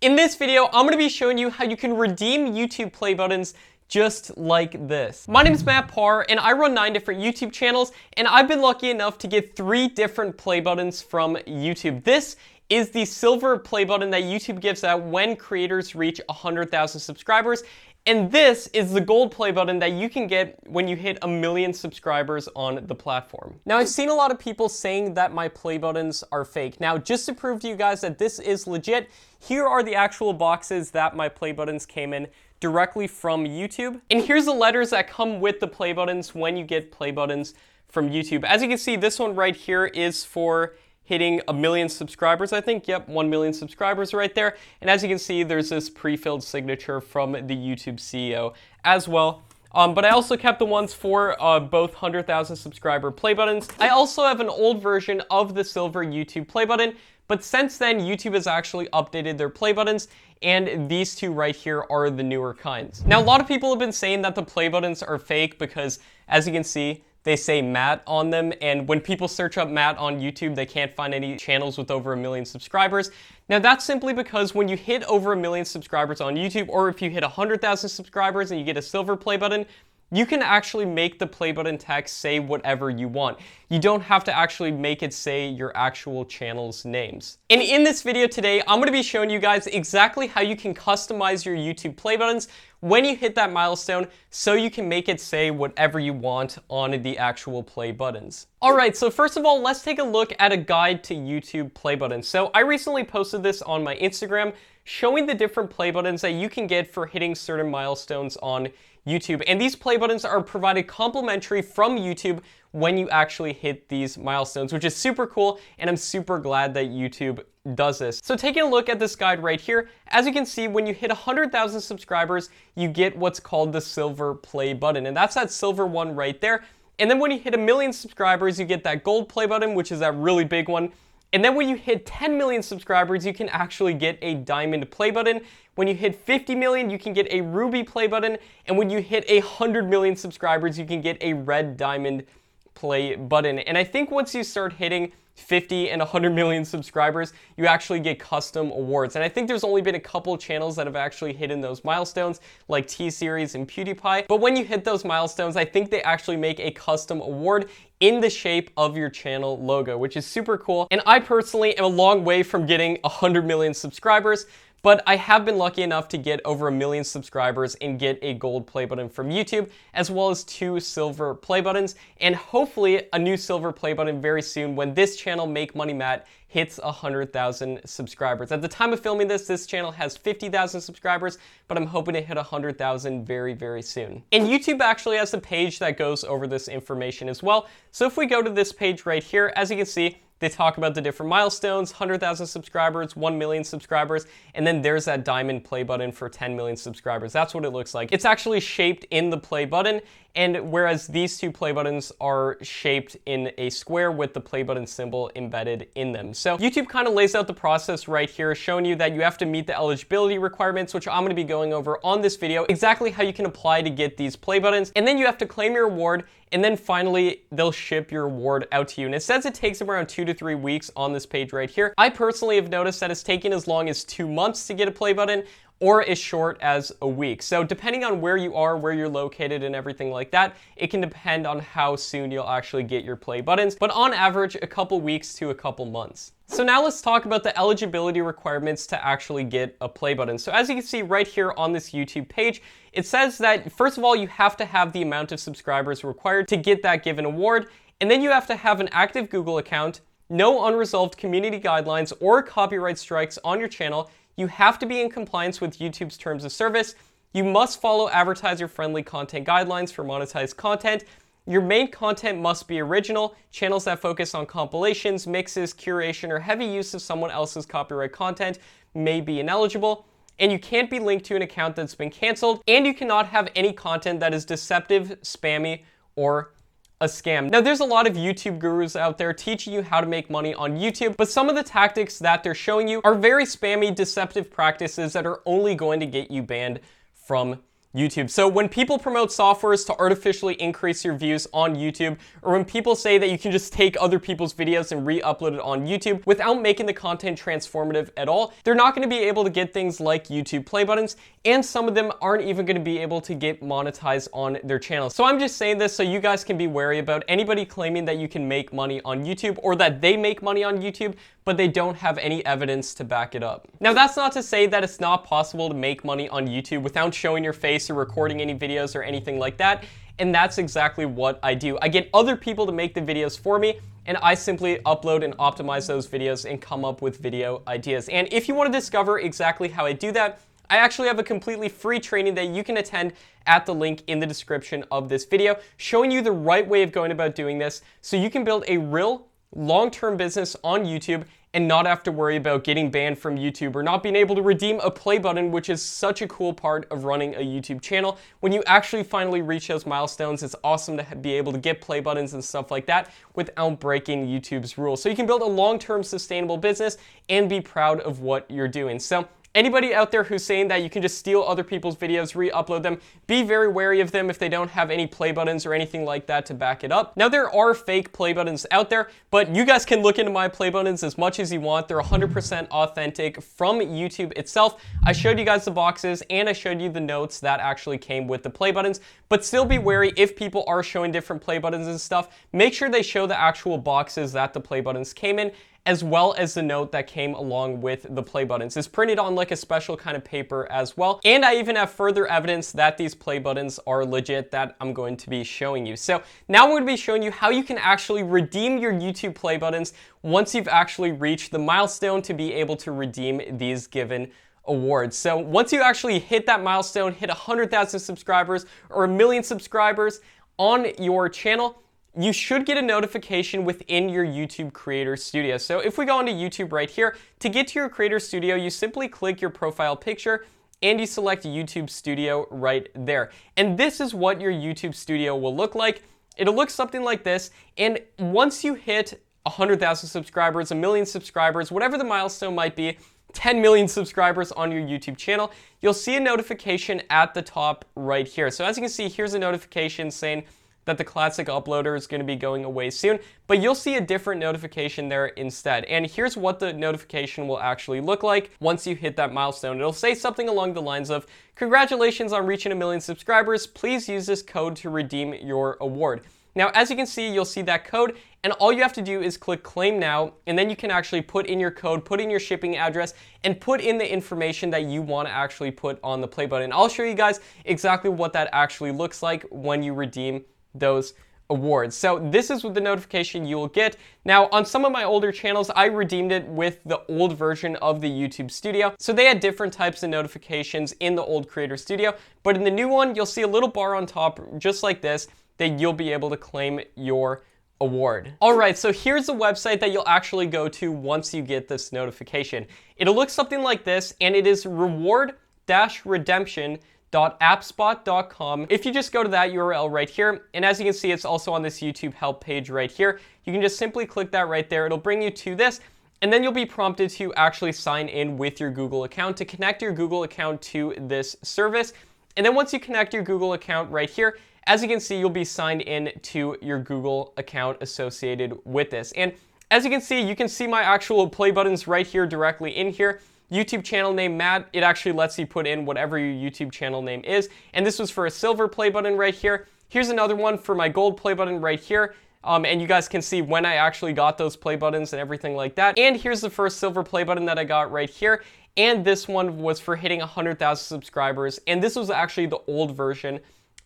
In this video, I'm going to be showing you how you can redeem YouTube play buttons just like this. My name is Matt Parr, and I run 9 different YouTube channels, and I've been lucky enough to get 3 different play buttons from YouTube. This is the silver play button that YouTube gives out when creators reach 100,000 subscribers. And this is the gold play button that you can get when you hit 1 million subscribers on the platform. Now, I've seen a lot of people saying that my play buttons are fake. Now, just to prove to you guys that this is legit, here are the actual boxes that my play buttons came in directly from YouTube. And here's the letters that come with the play buttons when you get play buttons from YouTube. As you can see, this one right here is for hitting 1 million subscribers, I think. Yep, 1 million subscribers right there. And as you can see, there's this pre-filled signature from the YouTube CEO as well. But I also kept the ones for both 100,000 subscriber play buttons. I also have an old version of the silver YouTube play button, but since then, YouTube has actually updated their play buttons, and these 2 right here are the newer kinds. Now, a lot of people have been saying that the play buttons are fake because, as you can see, they say Matt on them, and when people search up Matt on YouTube, they can't find any channels with over 1 million subscribers. Now, that's simply because when you hit over 1 million subscribers on YouTube, or if you hit 100,000 subscribers and you get a silver play button, you can actually make the play button text say whatever you want. You don't have to actually make it say your actual channel's names. And in this video today, I'm going to be showing you guys exactly how you can customize your YouTube play buttons when you hit that milestone so you can make it say whatever you want on the actual play buttons. Alright, so first of all, let's take a look at a guide to YouTube play buttons. So I recently posted this on my Instagram showing the different play buttons that you can get for hitting certain milestones on YouTube. And these play buttons are provided complimentary from YouTube when you actually hit these milestones, which is super cool, and I'm super glad that YouTube does this. So taking a look at this guide right here, as you can see, when you hit 100,000 subscribers, you get what's called the silver play button, and that's that silver one right there. And then when you hit 1 million subscribers, you get that gold play button, which is that really big one. And then when you hit 10 million subscribers, you can actually get a diamond play button. When you hit 50 million, you can get a ruby play button. And when you hit 100 million subscribers, you can get a red diamond play button. And I think once you start hitting 50 and 100 million subscribers, you actually get custom awards. And I think there's only been a couple channels that have actually hit those milestones, like T-Series and PewDiePie. But when you hit those milestones, I think they actually make a custom award in the shape of your channel logo, which is super cool. And I personally am a long way from getting 100 million subscribers, but I have been lucky enough to get over 1 million subscribers and get a gold play button from YouTube, as well as 2 silver play buttons, and hopefully a new silver play button very soon when this channel, Make Money Matt, hits 100,000 subscribers. At the time of filming this, this channel has 50,000 subscribers, but I'm hoping to hit 100,000 very, very soon. And YouTube actually has a page that goes over this information as well. So if we go to this page right here, as you can see, they talk about the different milestones, 100,000 subscribers, 1 million subscribers, and then there's that diamond play button for 10 million subscribers. That's what it looks like. It's actually shaped in the play button, and whereas these 2 play buttons are shaped in a square with the play button symbol embedded in them. So YouTube kind of lays out the process right here, showing you that you have to meet the eligibility requirements, which I'm going to be going over on this video, exactly how you can apply to get these play buttons, and then you have to claim your award, and then finally, they'll ship your award out to you. And it says it takes them around 2 to 3 weeks on this page right here. I personally have noticed that it's taken as long as 2 months to get a play button, or as short as a week. So depending on where you are, where you're located, and everything like that, it can depend on how soon you'll actually get your play buttons. But on average, a couple weeks to a couple months. So now let's talk about the eligibility requirements to actually get a play button. So as you can see right here on this YouTube page, it says that first of all, you have to have the amount of subscribers required to get that given award. And then you have to have an active Google account, no unresolved community guidelines or copyright strikes on your channel. You have to be in compliance with YouTube's terms of service. You must follow advertiser-friendly content guidelines for monetized content. Your main content must be original. Channels that focus on compilations, mixes, curation, or heavy use of someone else's copyright content may be ineligible. And you can't be linked to an account that's been canceled. And you cannot have any content that is deceptive, spammy, or a scam. Now, there's a lot of YouTube gurus out there teaching you how to make money on YouTube, but some of the tactics that they're showing you are very spammy, deceptive practices that are only going to get you banned from YouTube. So when people promote softwares to artificially increase your views on YouTube, or when people say that you can just take other people's videos and re-upload it on YouTube without making the content transformative at all, they're not going to be able to get things like YouTube play buttons, and some of them aren't even going to be able to get monetized on their channel. So I'm just saying this so you guys can be wary about anybody claiming that you can make money on YouTube or that they make money on YouTube, but they don't have any evidence to back it up. Now, that's not to say that it's not possible to make money on YouTube without showing your face or recording any videos or anything like that, and that's exactly what I do. I get other people to make the videos for me, and I simply upload and optimize those videos and come up with video ideas. And if you want to discover exactly how I do that, I actually have a completely free training that you can attend at the link in the description of this video, showing you the right way of going about doing this so you can build a real long-term business on YouTube and not have to worry about getting banned from YouTube or not being able to redeem a play button, which is such a cool part of running a YouTube channel. When you actually finally reach those milestones, it's awesome to be able to get play buttons and stuff like that without breaking YouTube's rules. So you can build a long-term sustainable business and be proud of what you're doing. So anybody out there who's saying that you can just steal other people's videos, re-upload them, be very wary of them if they don't have any play buttons or anything like that to back it up. Now, there are fake play buttons out there, but you guys can look into my play buttons as much as you want. They're 100% authentic from YouTube itself. I showed you guys the boxes and I showed you the notes that actually came with the play buttons, but still be wary if people are showing different play buttons and stuff. Make sure they show the actual boxes that the play buttons came in, as well as the note that came along with the play buttons. It's printed on like a special kind of paper as well. And I even have further evidence that these play buttons are legit that I'm going to be showing you. So now I'm going to be showing you how you can actually redeem your YouTube play buttons once you've actually reached the milestone to be able to redeem these given awards. So once you actually hit that milestone, hit 100,000 subscribers or 1 million subscribers on your channel, you should get a notification within your YouTube Creator Studio. So if we go into YouTube right here, to get to your Creator Studio, you simply click your profile picture and you select YouTube Studio right there. And this is what your YouTube Studio will look like. It'll look something like this. And once you hit 100,000 subscribers, 1 million subscribers, whatever the milestone might be, 10 million subscribers on your YouTube channel, you'll see a notification at the top right here. So as you can see, here's a notification saying that the classic uploader is going to be going away soon, but you'll see a different notification there instead. And here's what the notification will actually look like once you hit that milestone. It'll say something along the lines of, "Congratulations on reaching 1 million subscribers. Please use this code to redeem your award." Now, as you can see, you'll see that code, and all you have to do is click Claim Now, and then you can actually put in your code, put in your shipping address, and put in the information that you want to actually put on the play button. I'll show you guys exactly what that actually looks like when you redeem those awards. So this is what the notification you will get. Now, on some of my older channels, I redeemed it with the old version of the YouTube Studio. So they had different types of notifications in the old Creator Studio, but in the new one, you'll see a little bar on top, just like this, that you'll be able to claim your award. All right, so here's the website that you'll actually go to once you get this notification. It'll look something like this, and it is reward-redemption.appspot.com. If you just go to that URL right here, and as you can see, it's also on this YouTube help page right here, you can just simply click that right there. It'll bring you to this, and then you'll be prompted to actually sign in with your Google account to connect your Google account to this service. And then once you connect your Google account right here, as you can see, you'll be signed in to your Google account associated with this. And as you can see my actual play buttons right here directly in here. YouTube channel name, Matt, it actually lets you put in whatever your YouTube channel name is. And this was for a silver play button right here. Here's another one for my gold play button right here. And you guys can see when I actually got those play buttons and everything like that. And here's the first silver play button that I got right here. And this one was for hitting 100,000 subscribers. And this was actually the old version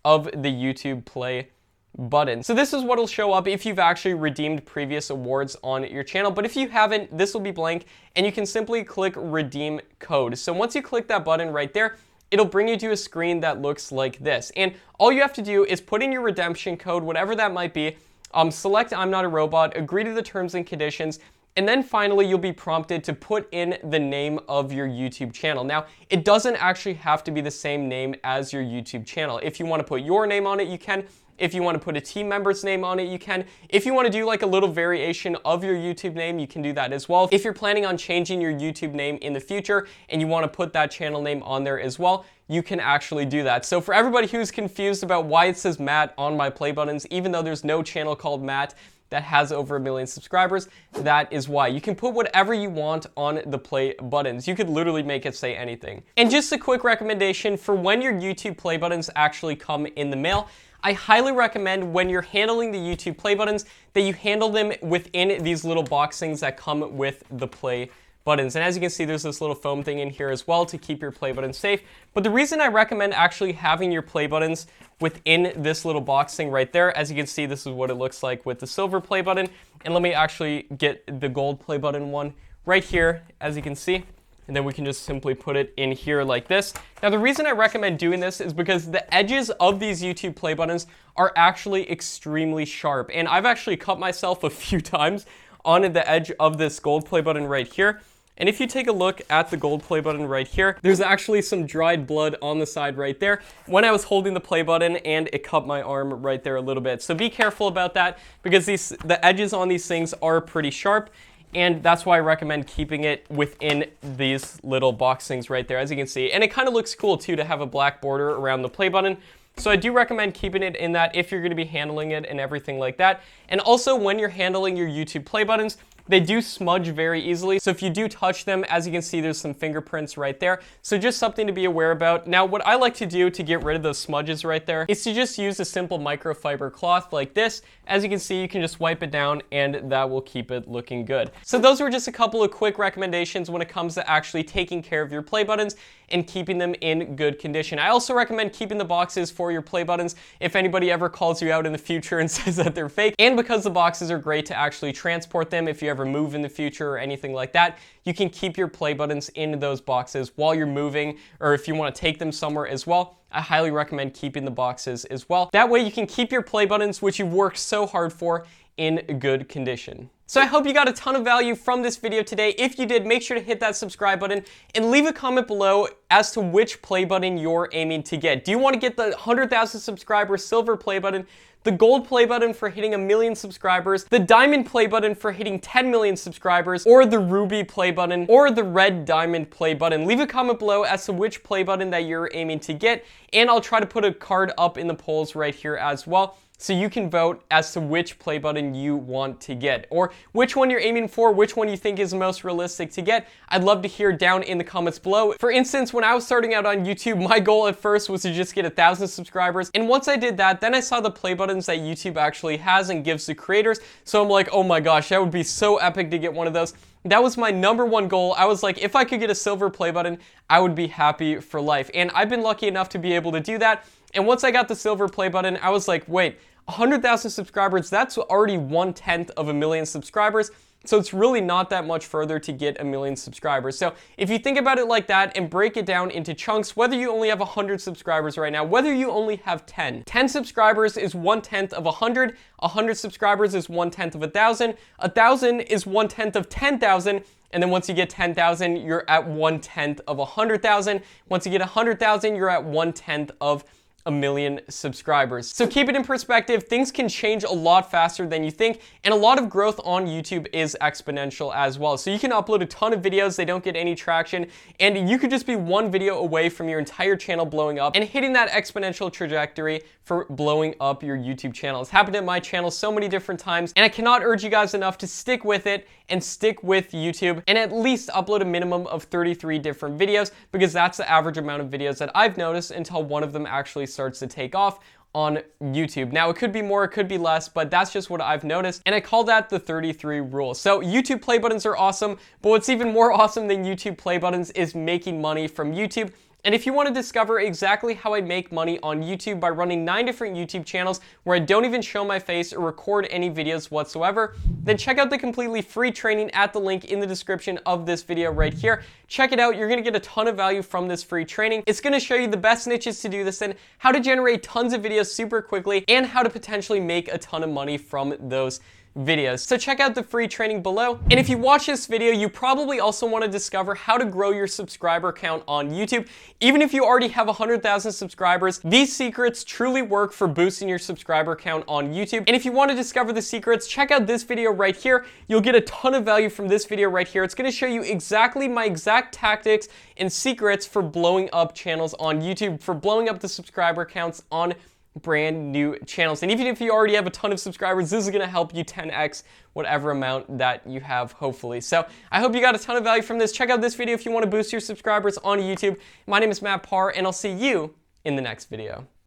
of the YouTube play button. So this is what will show up if you've actually redeemed previous awards on your channel. But if you haven't, this will be blank, and you can simply click Redeem Code. So once you click that button right there, it'll bring you to a screen that looks like this. And all you have to do is put in your redemption code, whatever that might be, select I'm Not a Robot, agree to the terms and conditions, and then finally, you'll be prompted to put in the name of your YouTube channel. Now, it doesn't actually have to be the same name as your YouTube channel. If you want to put your name on it, you can. If you want to put a team member's name on it, you can. If you want to do like a little variation of your YouTube name, you can do that as well. If you're planning on changing your YouTube name in the future and you want to put that channel name on there as well, you can actually do that. So for everybody who's confused about why it says Matt on my play buttons, even though there's no channel called Matt that has over 1 million subscribers, that is why. You can put whatever you want on the play buttons. You could literally make it say anything. And just a quick recommendation for when your YouTube play buttons actually come in the mail, I highly recommend when you're handling the YouTube play buttons that you handle them within these little boxings that come with the play buttons. And as you can see, there's this little foam thing in here as well to keep your play buttons safe. But the reason I recommend actually having your play buttons within this little box thing right there, as you can see, this is what it looks like with the silver play button. And let me actually get the gold play button one right here, as you can see. And then we can just simply put it in here like this. Now, the reason I recommend doing this is because the edges of these YouTube play buttons are actually extremely sharp. And I've actually cut myself a few times on the edge of this gold play button right here. And if you take a look at the gold play button right here, there's actually some dried blood on the side right there when I was holding the play button, and it cut my arm right there a little bit. So be careful about that, because the edges on these things are pretty sharp, and that's why I recommend keeping it within these little box things right there, as you can see. And it kind of looks cool too to have a black border around the play button. So I do recommend keeping it in that if you're going to be handling it and everything like that. And also when you're handling your YouTube play buttons, they do smudge very easily. So if you do touch them, as you can see, there's some fingerprints right there. So just something to be aware about. Now, what I like to do to get rid of those smudges right there is to just use a simple microfiber cloth like this. As you can see, you can just wipe it down and that will keep it looking good. So those were just a couple of quick recommendations when it comes to actually taking care of your play buttons and keeping them in good condition. I also recommend keeping the boxes for your play buttons if anybody ever calls you out in the future and says that they're fake. And because the boxes are great to actually transport them if you ever move in the future or anything like that, you can keep your play buttons in those boxes while you're moving, or if you want to take them somewhere as well. I highly recommend keeping the boxes as well. That way you can keep your play buttons, which you've worked so hard for, in good condition. So I hope you got a ton of value from this video today. If you did, make sure to hit that subscribe button and leave a comment below as to which play button you're aiming to get. Do you want to get the 100,000 subscriber silver play button, the gold play button for hitting 1 million subscribers, the diamond play button for hitting 10 million subscribers, or the ruby play button, or the red diamond play button? Leave a comment below as to which play button that you're aiming to get, and I'll try to put a card up in the polls right here as well, so you can vote as to which play button you want to get, or which one you're aiming for, which one you think is the most realistic to get. I'd love to hear down in the comments below. For instance, when I was starting out on YouTube, my goal at first was to just get 1,000 subscribers. And once I did that, then I saw the play buttons that YouTube actually has and gives to creators. So I'm like, oh my gosh, that would be so epic to get one of those. That was my #1 goal. I was like, if I could get a silver play button, I would be happy for life. And I've been lucky enough to be able to do that. And once I got the silver play button, I was like, wait, 100,000 subscribers, that's already 1/10 of 1 million subscribers. So it's really not that much further to get 1 million subscribers. So if you think about it like that and break it down into chunks, whether you only have 100 subscribers right now, whether you only have 10 subscribers is 1/10 of 100, 100 subscribers is 1/10 of 1,000, 1,000 is 1/10 of 10,000, and then once you get 10,000, you're at 1/10 of 100,000. Once you get 100,000, you're at 1/10 of 1 million subscribers. So keep it in perspective, things can change a lot faster than you think, and a lot of growth on YouTube is exponential as well. So you can upload a ton of videos, they don't get any traction, and you could just be one video away from your entire channel blowing up and hitting that exponential trajectory for blowing up your YouTube channel. It's happened at my channel so many different times, and I cannot urge you guys enough to stick with it and stick with YouTube and at least upload a minimum of 33 different videos, because that's the average amount of videos that I've noticed until one of them actually starts to take off on YouTube. Now, it could be more, it could be less, but that's just what I've noticed, and I call that the 33 rule. So YouTube play buttons are awesome, but what's even more awesome than YouTube play buttons is making money from YouTube. And if you want to discover exactly how I make money on YouTube by running 9 different YouTube channels where I don't even show my face or record any videos whatsoever, then check out the completely free training at the link in the description of this video right here. Check it out. You're going to get a ton of value from this free training. It's going to show you the best niches to do this in, how to generate tons of videos super quickly, and how to potentially make a ton of money from those videos. So check out the free training below. And if you watch this video, you probably also want to discover how to grow your subscriber count on YouTube. Even if you already have 100,000 subscribers, these secrets truly work for boosting your subscriber count on YouTube. And if you want to discover the secrets, check out this video right here. You'll get a ton of value from this video right here. It's going to show you exactly my exact tactics and secrets for blowing up channels on YouTube, for blowing up the subscriber counts on brand new channels. And even if you already have a ton of subscribers, this is going to help you 10x whatever amount that you have, hopefully. So I hope you got a ton of value from this. Check out this video if you want to boost your subscribers on YouTube. My name is Matt Parr, and I'll see you in the next video.